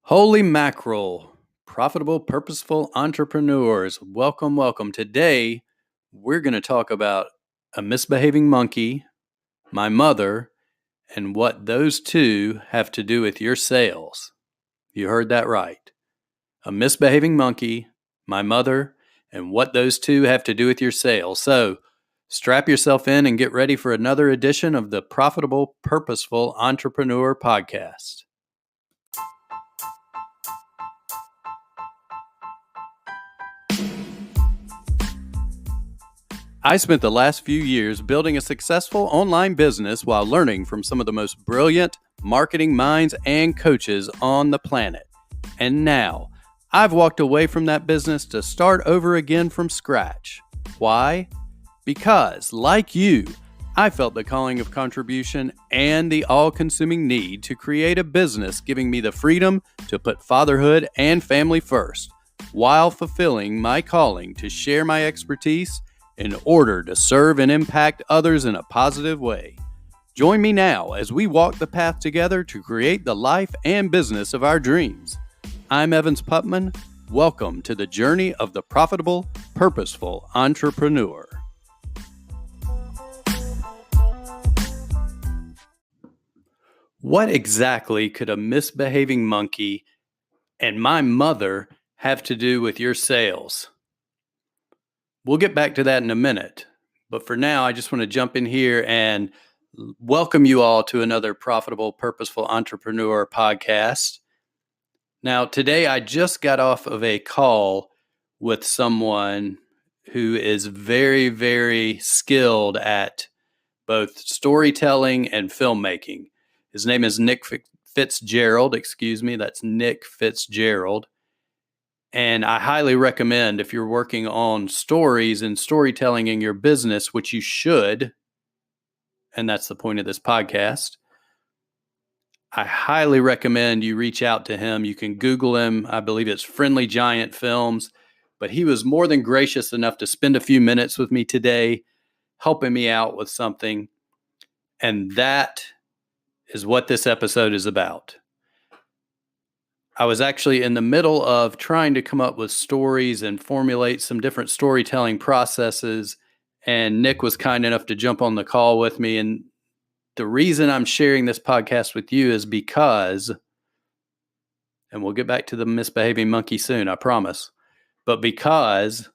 Holy mackerel, profitable, purposeful entrepreneurs. Welcome, welcome. Today, we're going to talk about a misbehaving monkey, my mother, and what those two have to do with your sales. You heard that right. A misbehaving monkey, my mother, and what those two have to do with your sales. So, strap yourself in and get ready for another edition of the Profitable, Purposeful Entrepreneur Podcast. I spent the last few years building a successful online business while learning from some of the most brilliant marketing minds and coaches on the planet. And now, I've walked away from that business to start over again from scratch. Why? Because, like you, I felt the calling of contribution and the all-consuming need to create a business giving me the freedom to put fatherhood and family first, while fulfilling my calling to share my expertise in order to serve and impact others in a positive way. Join me now as we walk the path together to create the life and business of our dreams. I'm Evans Putman. Welcome to the journey of the profitable, purposeful entrepreneur. What exactly could a misbehaving monkey and my mother have to do with your sales? We'll get back to that in a minute. But for now, I just want to jump in here and welcome you all to another Profitable, Purposeful Entrepreneur podcast. Now, today I just got off of a call with someone who is very, very skilled at both storytelling and filmmaking. His name is Nick Fitzgerald. That's Nick Fitzgerald. And I highly recommend, if you're working on stories and storytelling in your business, which you should, and that's the point of this podcast, I highly recommend you reach out to him. You can Google him. I believe it's Friendly Giant Films. But he was more than gracious enough to spend a few minutes with me today, helping me out with something. And that is what this episode is about. I was actually in the middle of trying to come up with stories and formulate some different storytelling processes. And Nick was kind enough to jump on the call with me. And the reason I'm sharing this podcast with you is because, and we'll get back to the misbehaving monkey soon, I promise, but because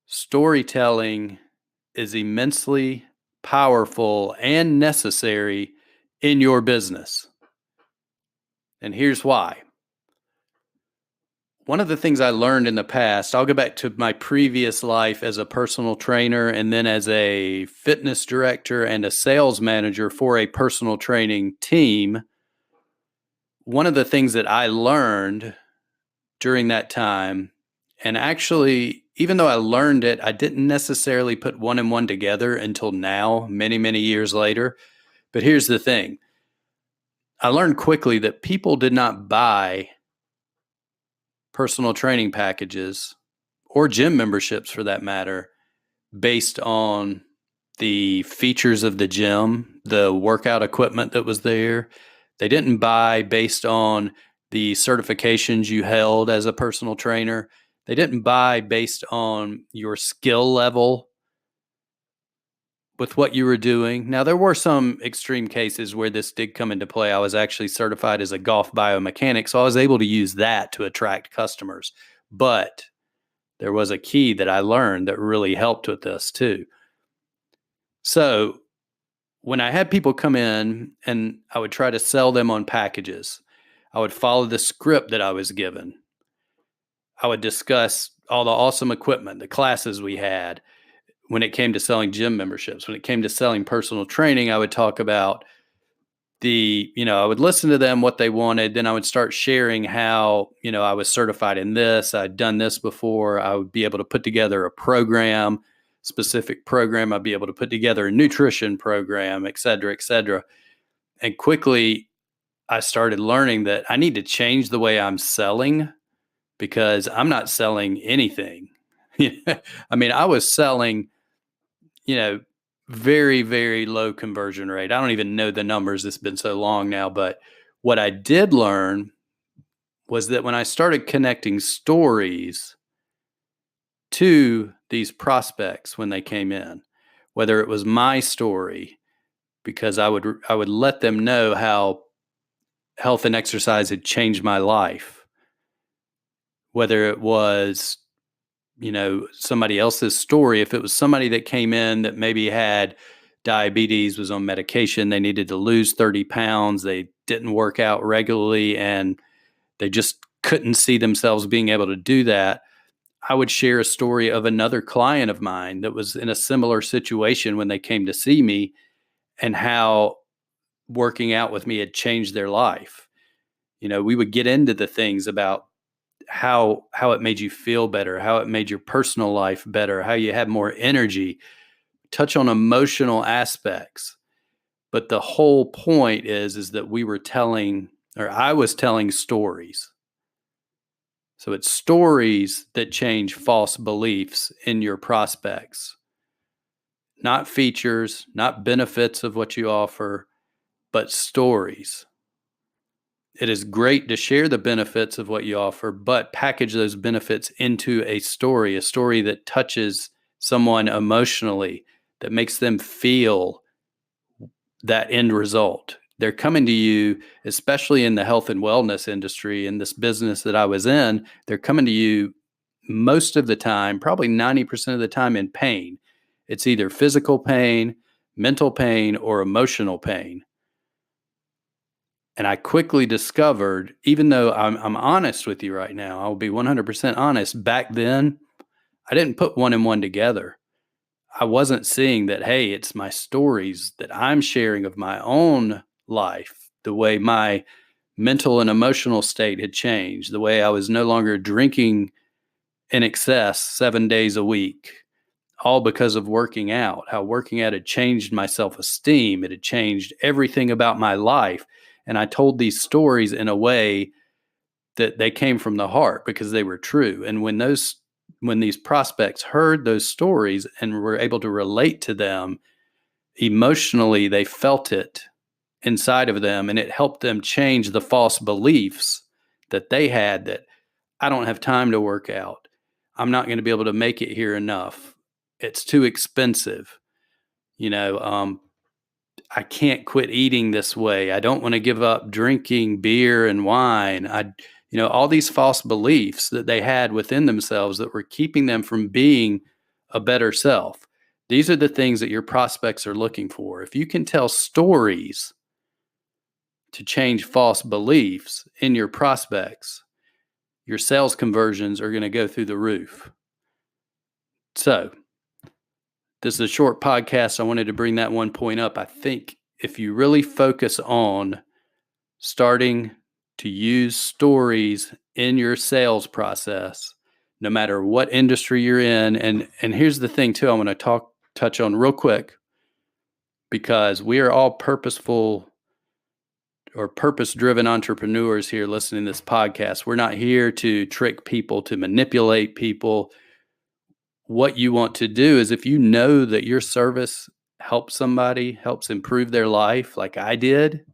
storytelling is immensely powerful and necessary in your business. And here's why. One of the things I learned in the past, I'll go back to my previous life as a personal trainer and then as a fitness director and a sales manager for a personal training team. One of the things that I learned during that time, and actually, even though I learned it, I didn't necessarily put one and one together until now, many, many years later. But here's the thing. I learned quickly that people did not buy personal training packages or gym memberships for that matter based on the features of the gym, the workout equipment that was there. They didn't buy based on the certifications you held as a personal trainer. They didn't buy based on your skill level with what you were doing. Now, there were some extreme cases where this did come into play. I was actually certified as a golf biomechanic, so I was able to use that to attract customers. But there was a key that I learned that really helped with this too. So when I had people come in and I would try to sell them on packages, I would follow the script that I was given. I would discuss all the awesome equipment, the classes we had. When it came to selling gym memberships, when it came to selling personal training, I would talk about I would listen to them, what they wanted. Then I would start sharing how, I was certified in this. I'd done this before. I would be able to put together a specific program. I'd be able to put together a nutrition program, et cetera, et cetera. And quickly, I started learning that I need to change the way I'm selling because I'm not selling anything. I was selling very, very low conversion rate. I don't even know the numbers. It's been so long now. But what I did learn was that when I started connecting stories to these prospects when they came in, whether it was my story, because I would let them know how health and exercise had changed my life, whether it was, somebody else's story. If it was somebody that came in that maybe had diabetes, was on medication, they needed to lose 30 pounds, they didn't work out regularly, and they just couldn't see themselves being able to do that, I would share a story of another client of mine that was in a similar situation when they came to see me, and how working out with me had changed their life. We would get into the things about how it made you feel better, how it made your personal life better, how you had more energy, touch on emotional aspects. But the whole point is that I was telling stories. So it's stories that change false beliefs in your prospects, not features, not benefits of what you offer, but stories. It is great to share the benefits of what you offer, but package those benefits into a story that touches someone emotionally, that makes them feel that end result. They're coming to you, especially in the health and wellness industry, in this business that I was in, they're coming to you most of the time, probably 90% of the time, in pain. It's either physical pain, mental pain, or emotional pain. And I quickly discovered, even though I'm honest with you right now, I'll be 100% honest. Back then, I didn't put one and one together. I wasn't seeing that, hey, it's my stories that I'm sharing of my own life, the way my mental and emotional state had changed, the way I was no longer drinking in excess 7 days a week, all because of working out, how working out had changed my self-esteem. It had changed everything about my life. And I told these stories in a way that they came from the heart because they were true. And when these prospects heard those stories and were able to relate to them emotionally, they felt it inside of them, and it helped them change the false beliefs that they had, that I don't have time to work out. I'm not going to be able to make it here enough. It's too expensive. I can't quit eating this way. I don't want to give up drinking beer and wine. All these false beliefs that they had within themselves that were keeping them from being a better self. These are the things that your prospects are looking for. If you can tell stories to change false beliefs in your prospects, your sales conversions are going to go through the roof. So, this is a short podcast. I wanted to bring that one point up. I think if you really focus on starting to use stories in your sales process, no matter what industry you're in, and here's the thing too, I want to touch on real quick, because we are all purposeful or purpose-driven entrepreneurs here listening to this podcast. We're not here to trick people, to manipulate people. What you want to do is, if you know that your service helps somebody, helps improve their life, like I did,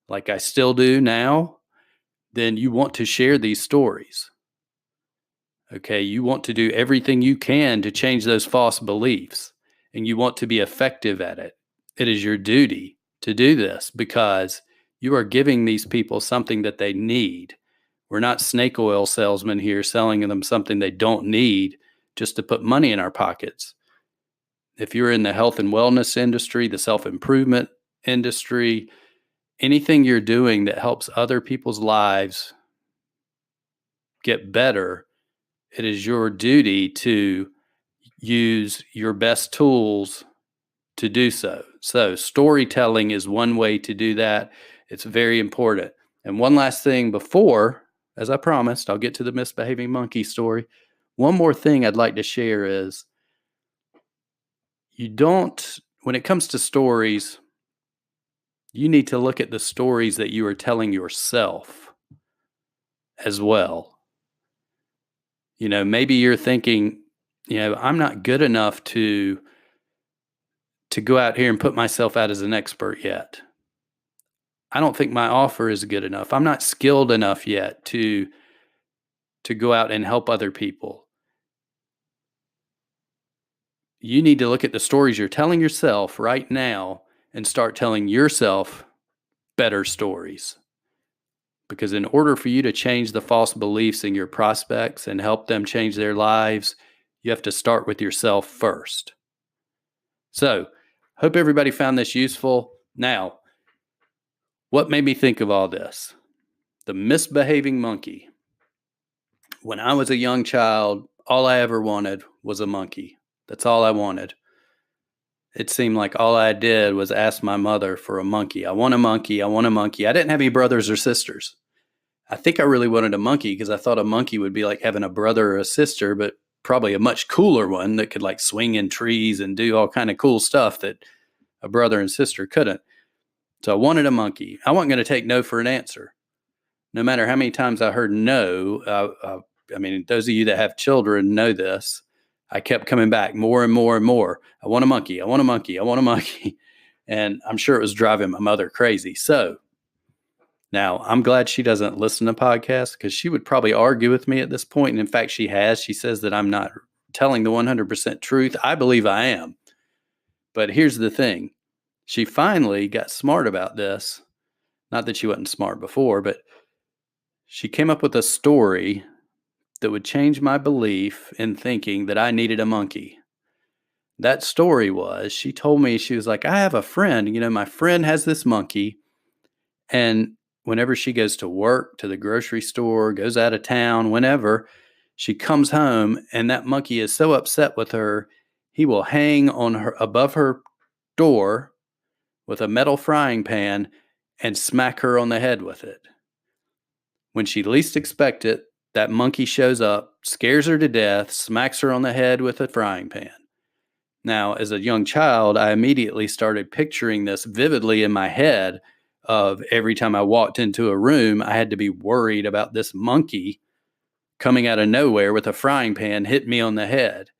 like I still do now, then you want to share these stories. Okay, you want to do everything you can to change those false beliefs, and you want to be effective at it. It is your duty to do this because you are giving these people something that they need. We're not snake oil salesmen here selling them something they don't need just to put money in our pockets. If you're in the health and wellness industry, the self-improvement industry, anything you're doing that helps other people's lives get better, it is your duty to use your best tools to do so. So storytelling is one way to do that. It's very important. And one last thing before, as I promised, I'll get to the misbehaving monkey story. One more thing I'd like to share is, when it comes to stories, you need to look at the stories that you are telling yourself as well. Maybe you're thinking, I'm not good enough to go out here and put myself out as an expert yet. I don't think my offer is good enough. I'm not skilled enough yet to go out and help other people. You need to look at the stories you're telling yourself right now and start telling yourself better stories. Because in order for you to change the false beliefs in your prospects and help them change their lives, you have to start with yourself first. So, hope everybody found this useful. Now, what made me think of all this? The misbehaving monkey. When I was a young child, all I ever wanted was a monkey. That's all I wanted. It seemed like all I did was ask my mother for a monkey. I want a monkey. I want a monkey. I didn't have any brothers or sisters. I think I really wanted a monkey because I thought a monkey would be like having a brother or a sister, but probably a much cooler one that could like swing in trees and do all kind of cool stuff that a brother and sister couldn't. So I wanted a monkey. I wasn't going to take no for an answer. No matter how many times I heard no, I mean, those of you that have children know this. I kept coming back more and more and more. I want a monkey. I want a monkey. I want a monkey. And I'm sure it was driving my mother crazy. So now I'm glad she doesn't listen to podcasts because she would probably argue with me at this point. And in fact, she has. She says that I'm not telling the 100% truth. I believe I am. But here's the thing. She finally got smart about this. Not that she wasn't smart before, but she came up with a story that would change my belief in thinking that I needed a monkey. That story was, she told me, she was like, I have a friend, my friend has this monkey. And whenever she goes to work, to the grocery store, goes out of town, whenever, she comes home and that monkey is so upset with her, he will hang on her above her door with a metal frying pan and smack her on the head with it. When she least expects it, that monkey shows up, scares her to death, smacks her on the head with a frying pan. Now, as a young child, I immediately started picturing this vividly in my head of every time I walked into a room, I had to be worried about this monkey coming out of nowhere with a frying pan hitting me on the head.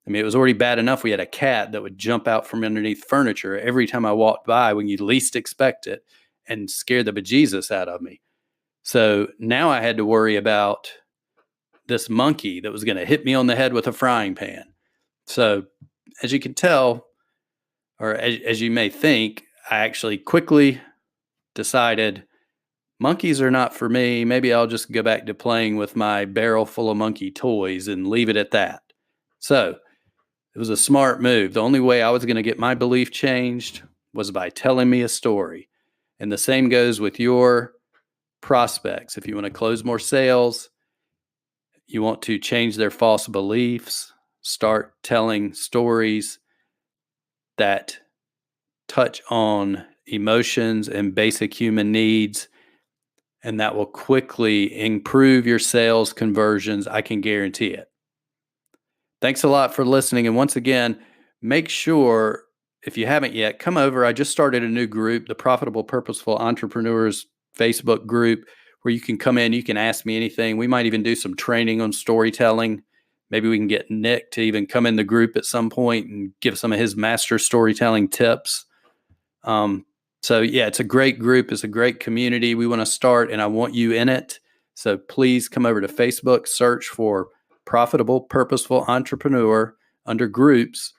I mean, it was already bad enough we had a cat that would jump out from underneath furniture every time I walked by when you least expect it and scare the bejesus out of me. So now I had to worry about this monkey that was going to hit me on the head with a frying pan. So as you can tell, or as you may think, I actually quickly decided monkeys are not for me. Maybe I'll just go back to playing with my barrel full of monkey toys and leave it at that. So it was a smart move. The only way I was going to get my belief changed was by telling me a story. And the same goes with your prospects. If you want to close more sales, you want to change their false beliefs, start telling stories that touch on emotions and basic human needs, and that will quickly improve your sales conversions. I can guarantee it. Thanks a lot for listening. And once again, make sure, if you haven't yet, come over. I just started a new group, the Profitable Purposeful Entrepreneurs Facebook group, where you can come in, you can ask me anything. We might even do some training on storytelling. Maybe we can get Nick to even come in the group at some point and give some of his master storytelling tips. So yeah, it's a great group. It's a great community. We want to start, and I want you in it. So please come over to Facebook, search for Profitable Purposeful Entrepreneur under groups.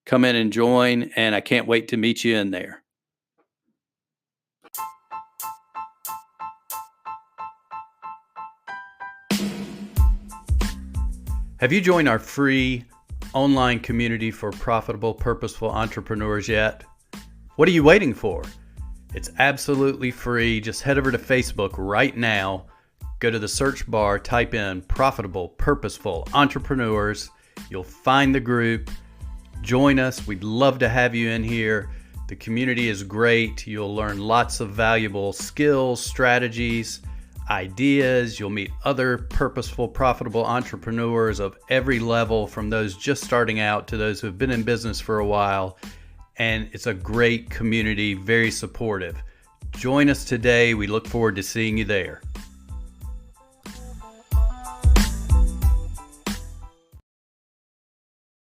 Come in and join, and I can't wait to meet you in there. Have you joined our free online community for profitable, purposeful entrepreneurs yet? What are you waiting for? It's absolutely free. Just head over to Facebook right now. Go to the search bar, type in Profitable, Purposeful Entrepreneurs. You'll find the group. Join us. We'd love to have you in here. The community is great. You'll learn lots of valuable skills, strategies, ideas. You'll meet other purposeful, profitable entrepreneurs of every level, from those just starting out to those who have been in business for a while. And it's a great community, very supportive. Join us today. We look forward to seeing you there.